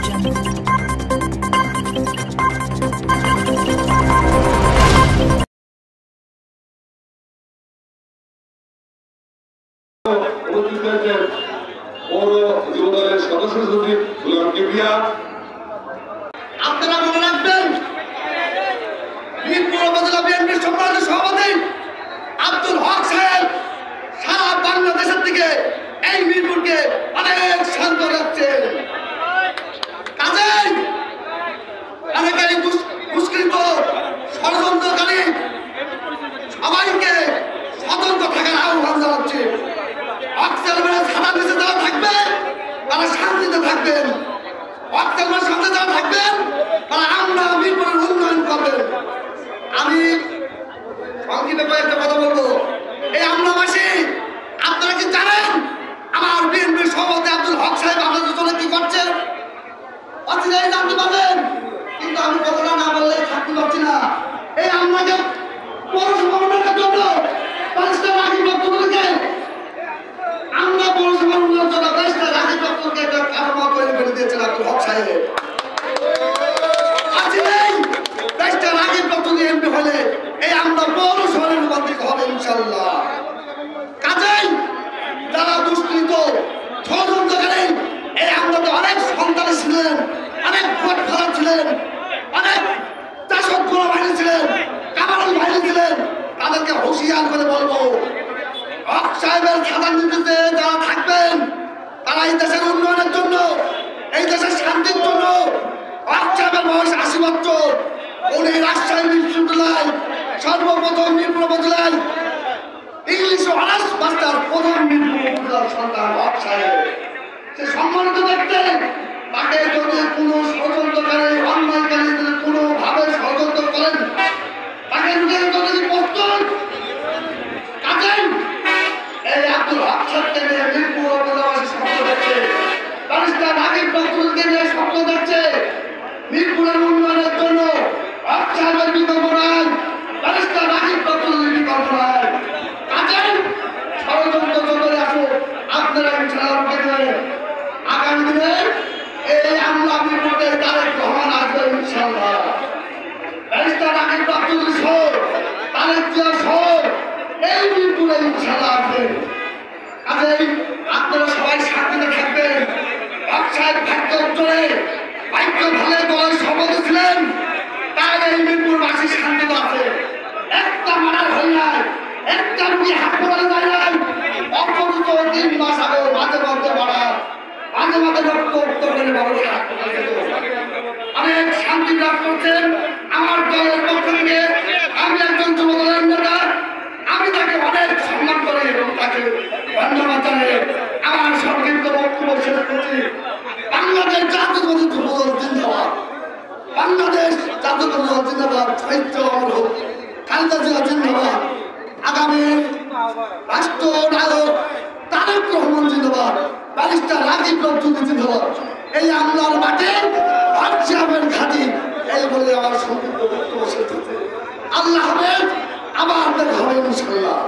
আপনারা মনে রাখবেন মিরপুর উপজেলা বিএনপির সম্মানিত সভাপতি আব্দুল হক সাহেব সারা বাংলাদেশের থেকে এই মিরপুরকে অনেক শান্ত রাখছেন। কাজেই অনেকেই দুষ্কৃত ষড়যন্ত্রকারী সবাইকে সতর্ক থাকার আহ্বান জানাচ্ছে। অক্সিজেনের ছাড়া নিচে যারা থাকবে তারা শান্তিতে থাকবেন, অক্সিজেনের সামনে যারা থাকবেন তারা আমরা মিরপুরের উন্নয়ন করবেন। আমি সংক্ষেপে কয়েকটা কথা বলবো। এই আমলাবাসী আপনারা কি জানেন আমার বিএনপির সভাপতি আব্দুল হক সাহেব আপনাদের জন্য কি করছেন? অচিরেই জানতে পারবেন, কিন্তু আমি কথাটা না বললে থাকতে পারছি না। এই আমলাকে পৌরসভা উন্নয়নের জন্য পাঁচটা রাখি বক্তব্যকে আমরা পৌরসভা উন্নয়নের জন্য পাঁচটা রাখি বক্তব্যকে একটা কারণা তৈরি করে দিয়েছেন আব্দুল হক সাহেব। অচিরেই পাঁচটা রাখি বক্তব্য এমপি হলে এই আমরা পৌরসভায় রূপান্তরিত হবে ইনশাল্লাহ। কাজেই যারা দুষ্কৃত ষড়যন্ত্রকারী এই আমলাতে অনেক সন্তান ছিলেন, অনেক ভোট ফেলা ছিলেন, অনেক চাষক গোলা বাহিনী ছিলেন, কামারুল বাহিনী ছিলেন, তাদেরকে হুঁশিয়ার করে বলবো হক সাহেবের খাতার নীতিতে যারা থাকবেন তারা এই দেশের উন্নয়নের জন্য, এই দেশের শান্তির জন্য। হক সাহেবের বয়স ৮০ বছর। উনি রাজশাহী বিশ্ববিদ্যালয় সর্বপ্রথম মিরপুর উপজেলায় ইংলিশ অনার্স মাস্টার প্রথম মিরপুর উপজেলার সন্তান হক সাহেব। সে সম্মানিত ব্যক্তি, তাকে যদি কোনো ষড়যন্ত্রকারী অন্যায়কারী যদি কোনোভাবে ষড়যন্ত্র করেন তাকে যদি প্রস্তুত কাজেই এই আব্দুল হক সাহেবকে নিয়ে মিরপুর উপজেলাবাসী স্বপ্ন দেখছে, ব্যারিস্টার রাকিব বক্তব্যকে নিয়ে স্বপ্ন দেখছে। মিরপুরের উন্নয়নের জন্য হক সাহেবের বিকল্প নাই, ব্যারিস্টার রাকিব বক্তব্যের বিকল্প নাই। কাজেই ষড়যন্ত্র চলে আসুক, আপনারা ইনশাআল্লাহ দেখবেন আগামী দিনে এই আমলা মিরপুরে তারেক রহমান আসবে ইনশাআল্লাহ। ব্যারিস্টার রাকিব বক্তব্য সহ তারেক জিয়া সহ এই মিরপুরে ইনশাআল্লাহ আসবেন। কাজেই আপনারা সবাই শান্তিতে থাকবেন। হক সাহেব ভাগ্য উজ্জ্বলে ভাগ্য ভালো বলার শপথ ছিলেন, তাই এই মিরপুরবাসী শান্তিতে আছে। একটা মারার হয় নাই, একটা রুগী হাত পড়ানো যায় নাই। অপরিত ৩ মাস আগে মাঝে মধ্যে মারা, মাঝে মাঝে রক্ত উত্তর করে মানুষ অনেক শান্তি লাভ করছেন। আমার দলের পক্ষ থেকে আমি একজন যুবদলের নেতা, আমি তাকে অনেক সম্মান করি এবং তাকে ধন্যবাদ জানাই। আমার সংক্ষিপ্ত বক্তব্য শেষ করছি। বাংলাদেশ জাতীয়তাবাদী যুবদল জিন্দাবাদ, বাংলাদেশ জাতীয়তাবাদী দল জিন্দাবাদ, সাহিত্য অমর খালেদা জিয়া জিন্দাবাদ, আগামী রাষ্ট্রনায়ক তারেক রহমান জিন্দাবাদ, ব্যারিস্টার রাকিব বক্তব্য জিন্দাবাদ। এই আমলার মাঠে হক সাহেবের ঘাঁটি। এই বলে আমার সংক্ষিপ্ত বক্তব্য শেষ হচ্ছে। আল্লাহ হাফেজ, আবার দেখা হবে ইনশাআল্লাহ।